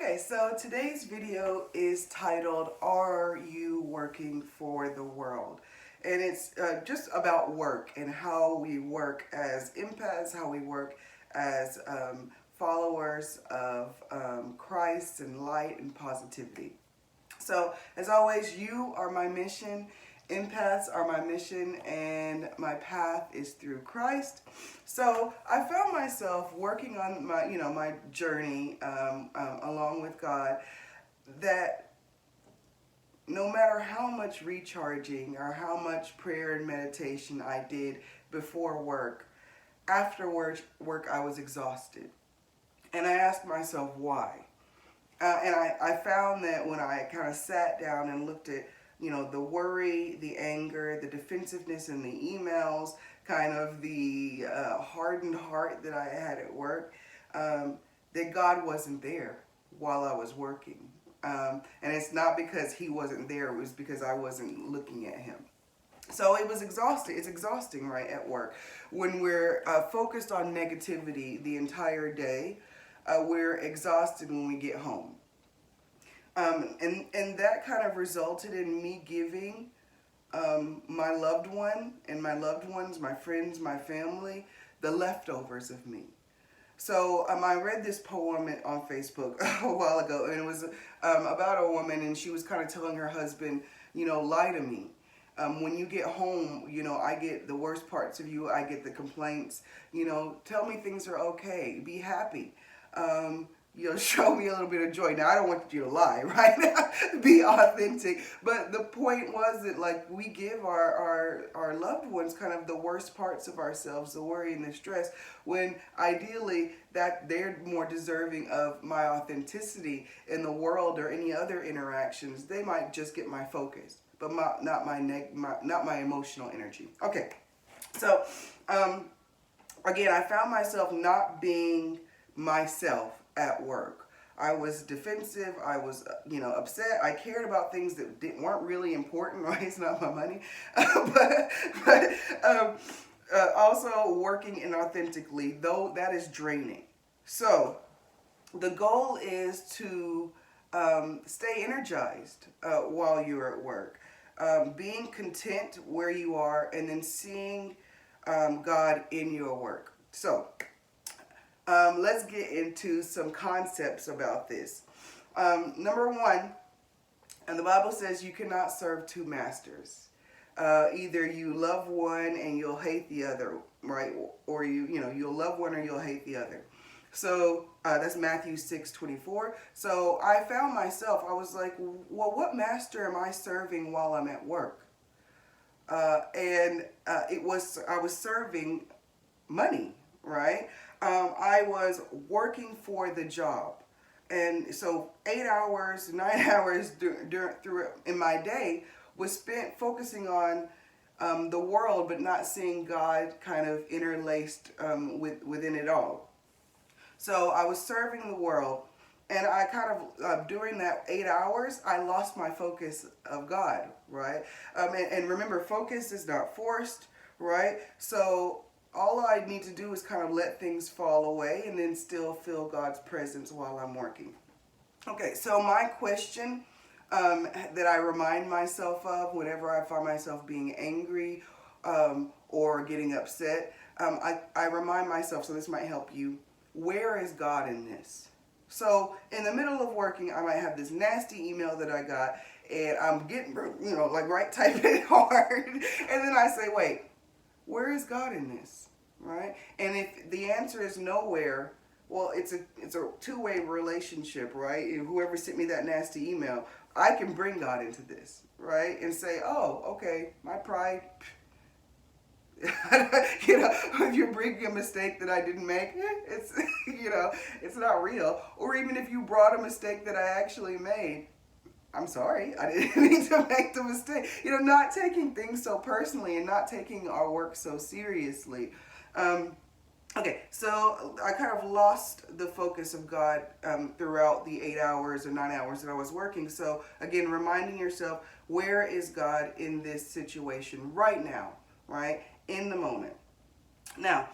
Okay, so today's video is titled, Are You Working for the World? And it's just about work and how we work as empaths, how we work as followers of Christ and light and positivity. So, as always, you are my mission. Empaths are my mission, and my path is through Christ. So, I found myself working on my journey along with God. That no matter how much recharging or how much prayer and meditation I did before work, after work I was exhausted, and I asked myself why. And I found that when I kind of sat down and looked at, the worry, the anger, the defensiveness in the emails, kind of the hardened heart that I had at work, that God wasn't there while I was working. And it's not because He wasn't there, it was because I wasn't looking at Him. So it was exhausting. It's exhausting, right, at work. When we're focused on negativity the entire day, we're exhausted when we get home. And that kind of resulted in me giving my loved one and my loved ones, my friends, my family, the leftovers of me. So I read this poem on Facebook a while ago, and it was about a woman, and she was kind of telling her husband, lie to me. When you get home, I get the worst parts of you. I get the complaints. Tell me things are okay. Be happy. Show me a little bit of joy. Now, I don't want you to lie, right? Be authentic. But the point was that, like, we give our loved ones kind of the worst parts of ourselves, the worry and the stress, when ideally that they're more deserving of my authenticity in the world or any other interactions. They might just get my focus, but not my emotional energy. Okay, so again, I found myself not being myself at work. I was defensive. I was, upset. I cared about things that weren't really important. Right? It's not my money, but also working inauthentically, though that is draining. So the goal is to stay energized while you're at work, being content where you are, and then seeing God in your work. So let's get into some concepts about this. Number one, and the Bible says you cannot serve two masters. Either you love one and you'll hate the other, right? Or you'll love one or you'll hate the other. So that's Matthew 6:24. So I found myself, I was like, well, what master am I serving while I'm at work? I was serving money, right? I was working for the job. And so 8 hours, 9 hours through in my day was spent focusing on the world, but not seeing God kind of interlaced within it all. So I was serving the world, and I kind of, during that 8 hours, I lost my focus of God, right? And remember, focus is not forced, right? So all I need to do is kind of let things fall away and then still feel God's presence while I'm working. Okay, so my question that I remind myself of whenever I find myself being angry or getting upset, I remind myself, so this might help you, where is God in this? So in the middle of working, I might have this nasty email that I got, and I'm getting, typing it hard, and then I say, wait, where is God in this, right? And if the answer is nowhere, well, it's a two-way relationship, right? If whoever sent me that nasty email, I can bring God into this, right? And say, oh, okay, my pride, if you're bringing a mistake that I didn't make, it's, it's not real. Or even if you brought a mistake that I actually made, I'm sorry, I didn't mean to make the mistake. Not taking things so personally and not taking our work so seriously. Okay, so I kind of lost the focus of God throughout the 8 hours or 9 hours that I was working. So again, reminding yourself, where is God in this situation right now, right? In the moment. Now,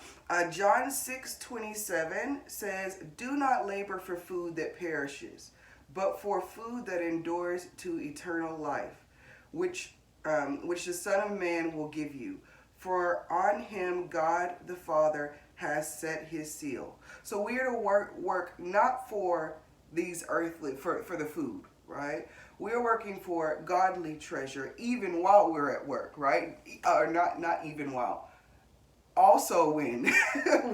John 6:27 says, "Do not labor for food that perishes, but for food that endures to eternal life, which the Son of Man will give you. For on him God the Father has set his seal." So we are to work not for these earthly, for the food, right? We're working for godly treasure even while we're at work, right? Or not even while, also when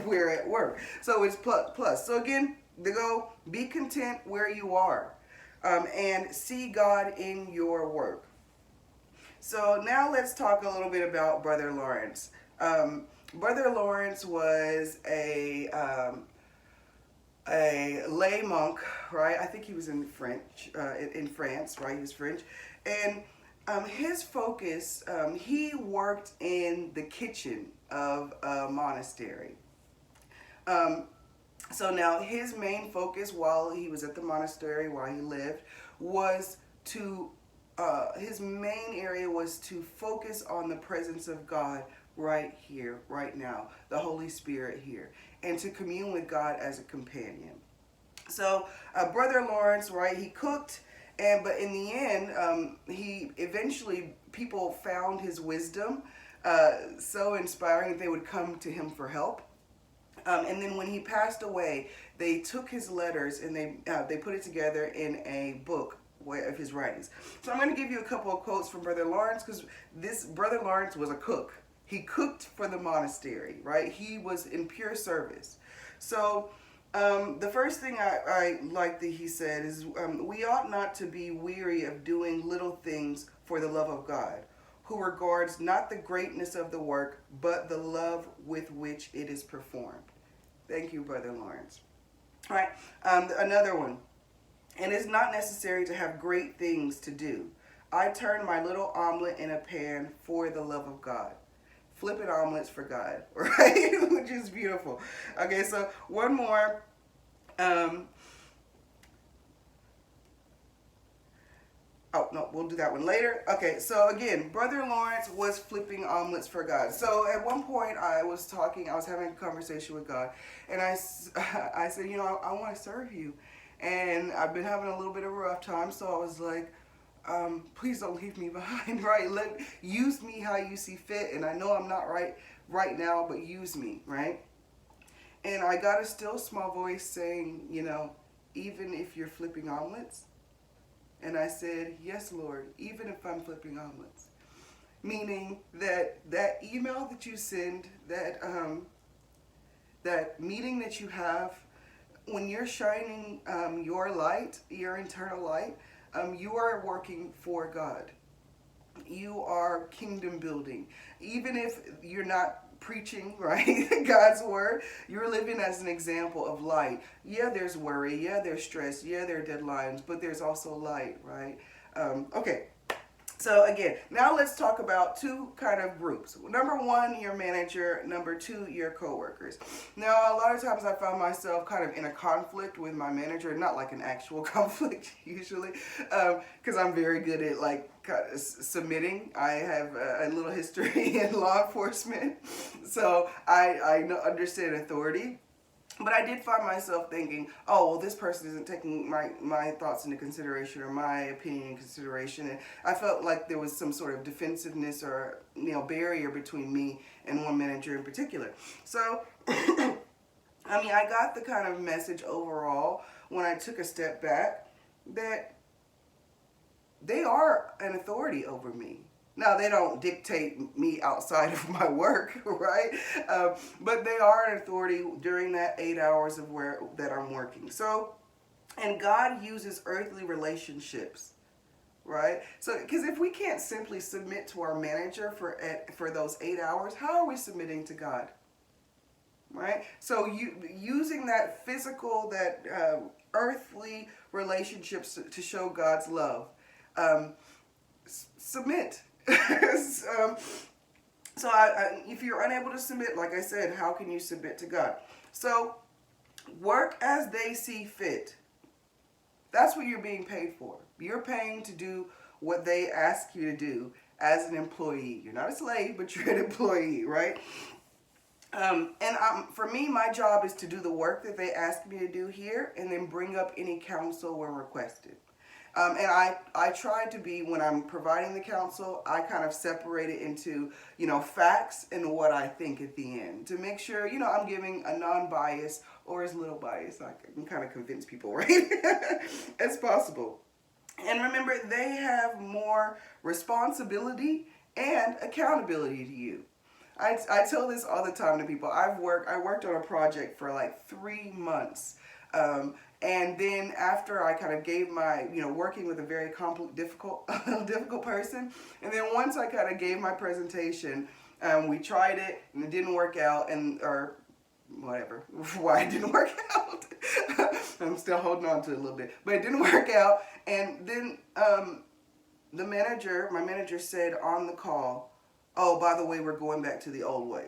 we're at work. So it's plus. So again, to go, be content where you are, and see God in your work. So now let's talk a little bit about Brother Lawrence. Brother Lawrence was a lay monk, right? I think he was in in France, right? He was French, and his focus, he worked in the kitchen of a monastery. Um, so now his main focus while he was at the monastery, while he lived, was to his main area was to focus on the presence of God right here, right now, the Holy Spirit here, and to commune with God as a companion. So, Brother Lawrence, right, he cooked, but in the end, he eventually, people found his wisdom so inspiring that they would come to him for help. And then when he passed away, they took his letters and they put it together in a book of his writings. So I'm going to give you a couple of quotes from Brother Lawrence, because this Brother Lawrence was a cook. He cooked for the monastery, right? He was in pure service. So the first thing I like that he said is, we ought not to be weary of doing little things for the love of God, who regards not the greatness of the work, but the love with which it is performed. Thank you, Brother Lawrence. All right, another one. And it's not necessary to have great things to do. I turn my little omelet in a pan for the love of God. Flipping omelets for God, right? Which is beautiful. Okay, so one more. Um, Oh, no, we'll do that one later. Okay, so again, Brother Lawrence was flipping omelets for God. So at one point I was having a conversation with God, and I said, I want to serve you. And I've been having a little bit of a rough time, so I was like, please don't leave me behind, right? Use me how you see fit, and I know I'm not right now, but use me, right? And I got a still small voice saying, even if you're flipping omelets. And I said, yes, Lord, even if I'm flipping omelets. Meaning that email that you send, that meeting that you have, when you're shining your light, your internal light, you are working for God. You are kingdom building. Even if you're not preaching, right, God's word, you're living as an example of light. Yeah, there's worry. Yeah, there's stress. Yeah, there are deadlines, but there's also light, right? Okay. So again, now let's talk about two kind of groups. Number one, your manager. Number two, your coworkers. Now, a lot of times I found myself kind of in a conflict with my manager, not like an actual conflict usually, because I'm very good at kind of submitting. I have a little history in law enforcement, so I understand authority. But I did find myself thinking, oh, well, this person isn't taking my thoughts into consideration or my opinion in consideration. And I felt like there was some sort of defensiveness or, barrier between me and one manager in particular. So, I got the kind of message overall when I took a step back that they are an authority over me. Now, they don't dictate me outside of my work, right? But they are an authority during that 8 hours that I'm working. So, and God uses earthly relationships, right? So, because if we can't simply submit to our manager for those 8 hours, how are we submitting to God? Right? So, using that earthly relationships to show God's love. Submit. So if you're unable to submit, like I said, how can you submit to God? So work as they see fit. That's what you're being paid for. You're paying to do what they ask you to do as an employee. You're not a slave, but you're an employee, right? For me, my job is to do the work that they ask me to do here and then bring up any counsel when requested. And I try to be, when I'm providing the counsel, I kind of separate it into, facts and what I think at the end to make sure, I'm giving a non-bias or as little bias I can kind of convince people, right, as possible. And remember, they have more responsibility and accountability to you. I tell this all the time to people. I worked on a project for like 3 months. And then after I kind of gave my, working with a very difficult, difficult person. And then once I kind of gave my presentation, we tried it and it didn't work out, or whatever, why it didn't work out. I'm still holding on to it a little bit, but it didn't work out. And then my manager said on the call, "Oh, by the way, we're going back to the old way."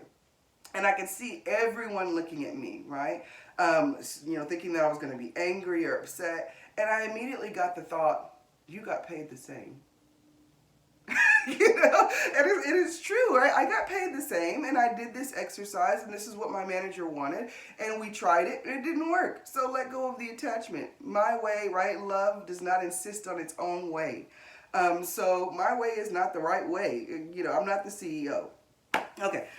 And I could see everyone looking at me, right? Thinking that I was going to be angry or upset. And I immediately got the thought, you got paid the same. And it is true, right? I got paid the same, and I did this exercise, and this is what my manager wanted, and we tried it, and it didn't work. So let go of the attachment. My way, right? Love does not insist on its own way. So my way is not the right way. I'm not the CEO. Okay.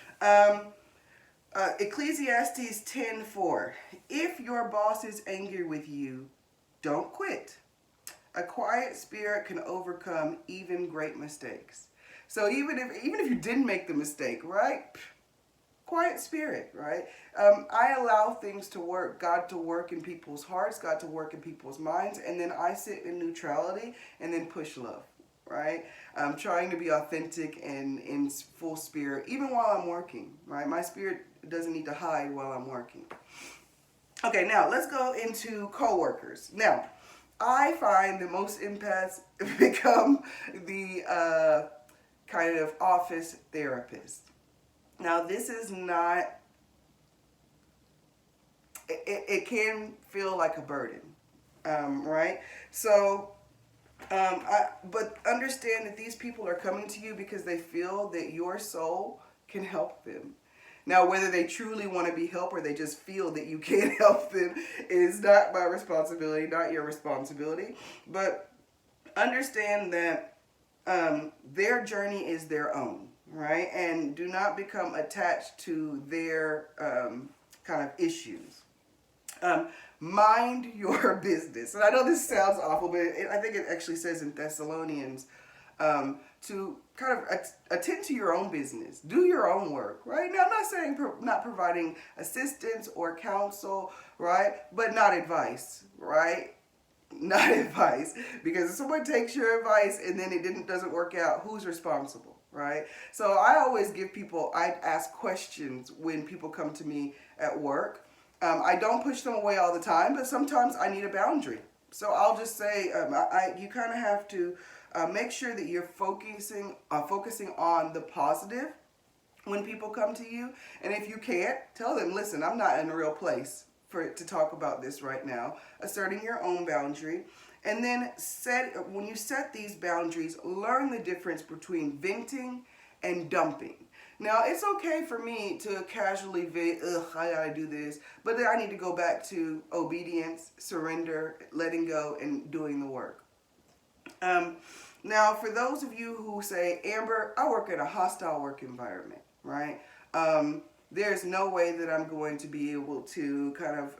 Ecclesiastes 10:4. If your boss is angry with you, don't quit. A quiet spirit can overcome even great mistakes. So even if you didn't make the mistake, right? Quiet spirit, right? I allow things to work, God to work in people's hearts, God to work in people's minds, and then I sit in neutrality and then push love, right? I'm trying to be authentic and in full spirit, even while I'm working, right? My spirit doesn't need to hide while I'm working. Okay, now let's go into coworkers. Now, I find that most empaths become the kind of office therapist. Now, this is not, it can feel like a burden, right? So, but understand that these people are coming to you because they feel that your soul can help them. Now, whether they truly want to be helped or they just feel that you can't help them is not my responsibility, not your responsibility. But understand that their journey is their own, right? And do not become attached to their kind of issues. Mind your business. And I know this sounds awful, but I think it actually says in Thessalonians to kind of attend to your own business. Do your own work, right? Now, I'm not saying not providing assistance or counsel, right? But not advice, right? Not advice. Because if someone takes your advice and then it doesn't work out, who's responsible, right? So I always I ask questions when people come to me at work. I don't push them away all the time, but sometimes I need a boundary. So I'll just say, you kind of have to make sure that you're focusing on the positive when people come to you. And if you can't, tell them, listen, I'm not in a real place to talk about this right now. Asserting your own boundary. And then when you set these boundaries, learn the difference between venting and dumping. Now, it's okay for me to casually vent, I gotta do this, but then I need to go back to obedience, surrender, letting go, and doing the work. Now, for those of you who say, Amber, I work in a hostile work environment, right? There's no way that I'm going to be able to kind of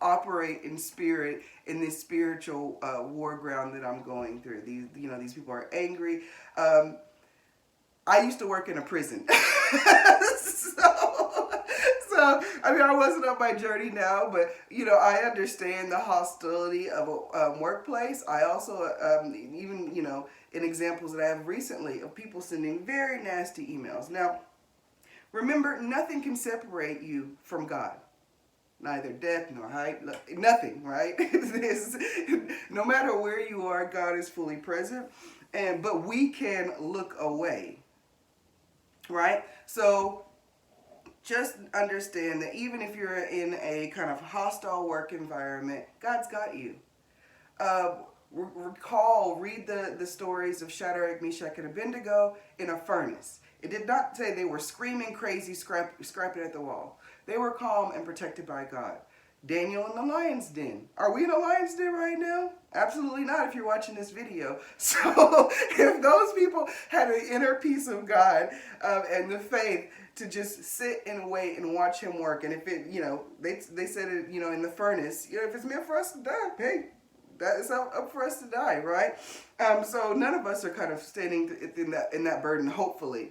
operate in spirit in this spiritual war ground that I'm going through. These people are angry. I used to work in a prison. So, I wasn't on my journey now, but, I understand the hostility of a workplace. I also, even, in examples that I have recently of people sending very nasty emails. Now, remember, nothing can separate you from God. Neither death nor height, nothing, right? No matter where you are, God is fully present. But we can look away, right? So just understand that even if you're in a kind of hostile work environment, God's got you. Read the stories of Shadrach, Meshach, and Abednego in a furnace. It did not say they were screaming crazy, scrapping at the wall. They were calm and protected by God. Daniel in the lion's den. Are we in a lion's den right now? Absolutely not if you're watching this video. So if those people had an inner peace of God and the faith to just sit and wait and watch him work, and if it, they said it, in the furnace, if it's meant for us to die, hey, that is up for us to die, right? So none of us are kind of standing in that burden, hopefully.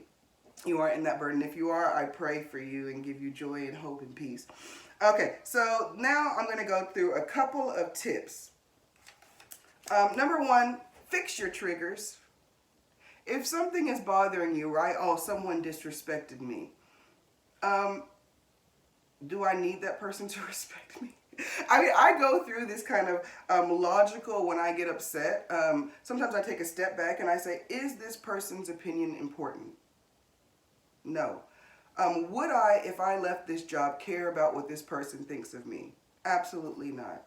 You aren't in that burden. If you are, I pray for you and give you joy and hope and peace. Okay, so now I'm going to go through a couple of tips. Number one, fix your triggers. If something is bothering you, right? Oh, someone disrespected me. Do I need that person to respect me? I mean, I go through this kind of logical when I get upset. Sometimes I take a step back and I say, is this person's opinion important? No. Would I, if I left this job, care about what this person thinks of me? Absolutely not.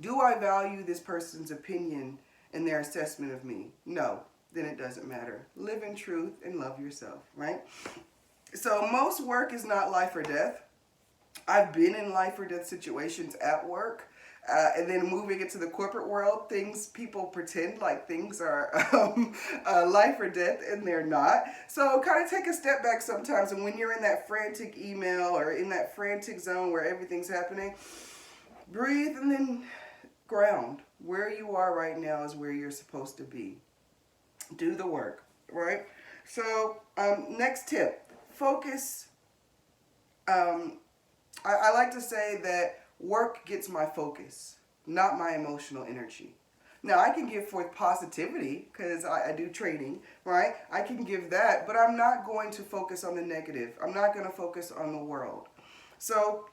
Do I value this person's opinion and their assessment of me? No. Then it doesn't matter. Live in truth and love yourself, right? So most work is not life or death. I've been in life or death situations at work. And then moving into the corporate world, people pretend like things are life or death, and they're not. So kind of take a step back sometimes, and when you're in that frantic email or in that frantic zone where everything's happening, breathe and then ground. Where you are right now is where you're supposed to be. Do the work, right? So next tip, focus. I like to say that work gets my focus, not my emotional energy. Now, I can give forth positivity because I do training, right? I can give that, but I'm not going to focus on the negative. I'm not going to focus on the world. So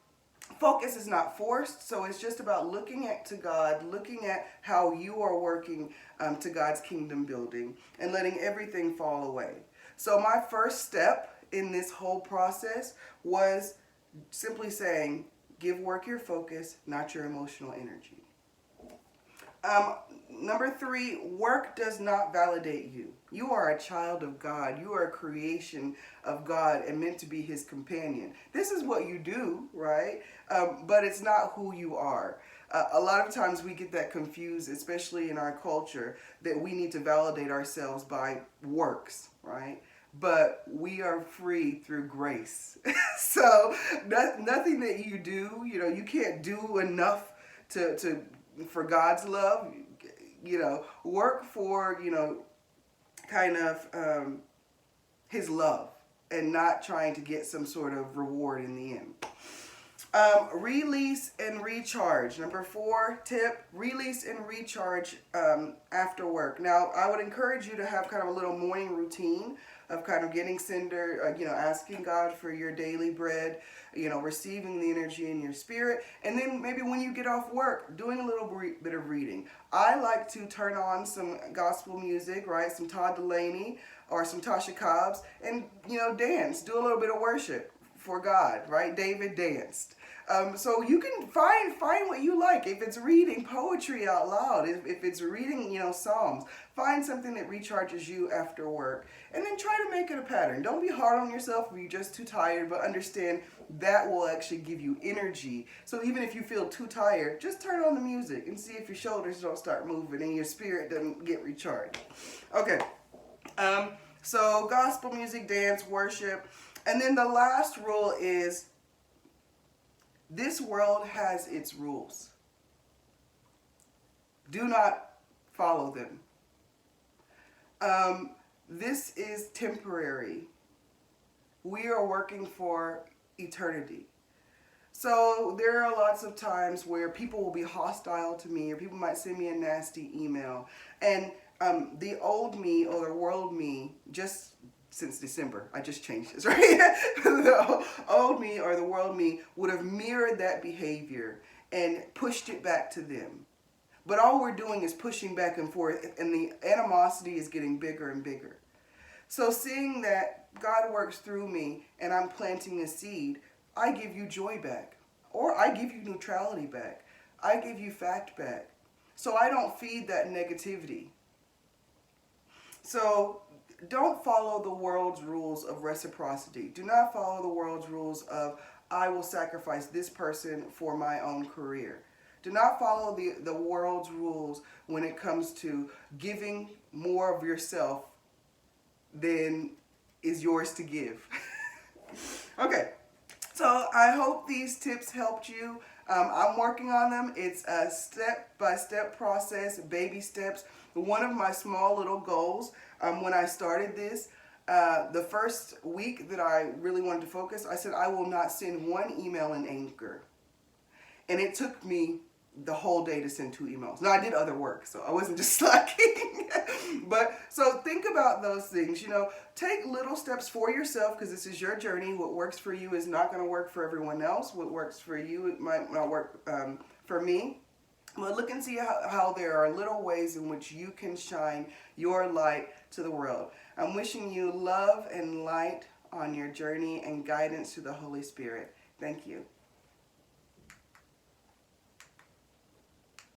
focus is not forced, so it's just about looking to God, looking at how you are working to God's kingdom building and letting everything fall away. So my first step in this whole process was simply saying, give work your focus, not your emotional energy. Number 3, work does not validate you. You are a child of God. You are a creation of God and meant to be his companion. This is what you do, right? But it's not who you are. A lot of times we get that confused, especially in our culture, that we need to validate ourselves by works, right? But we are free through grace. So nothing that you do, you can't do enough for God's love. Work for, kind of his love and not trying to get some sort of reward in the end. Release and recharge. Number 4 tip, release and recharge after work. Now, I would encourage you to have kind of a little morning routine of kind of getting cinder, asking God for your daily bread, receiving the energy in your spirit. And then maybe when you get off work, doing a little bit of reading. I like to turn on some gospel music, right? Some Todd Delaney or some Tasha Cobbs and, dance, do a little bit of worship for God, right? David danced. So you can find what you like. If it's reading poetry out loud, if it's reading, Psalms, find something that recharges you after work. And then try to make it a pattern. Don't be hard on yourself if you're just too tired, but understand that will actually give you energy. So even if you feel too tired, just turn on the music and see if your shoulders don't start moving and your spirit doesn't get recharged. Okay. So gospel music, dance, worship. And then the last rule is, this world has its rules. Do not follow them. This is temporary. We are working for eternity. So there are lots of times where people will be hostile to me, or people might send me a nasty email. And the old me or the world me, just since December, I just changed this, right? The old me or the world me would have mirrored that behavior and pushed it back to them. But all we're doing is pushing back and forth, and the animosity is getting bigger and bigger. So seeing that God works through me and I'm planting a seed, I give you joy back. Or I give you neutrality back. I give you fact back. So I don't feed that negativity. So don't follow the world's rules of reciprocity. Do not follow the world's rules of, I will sacrifice this person for my own career. Do not follow the world's rules when it comes to giving more of yourself than is yours to give. Okay, so I hope these tips helped you. I'm working on them. It's a step-by-step process, baby steps. One of my small little goals when I started this, the first week that I really wanted to focus, I said I will not send one email in Anchor. And it took me the whole day to send 2 emails. Now, I did other work, so I wasn't just slacking. But so think about those things. Take little steps for yourself, because this is your journey. What works for you is not going to work for everyone else. What works for you, it might not work for me. But look and see how there are little ways in which you can shine your light to the world. I'm wishing you love and light on your journey and guidance to the Holy Spirit. Thank you.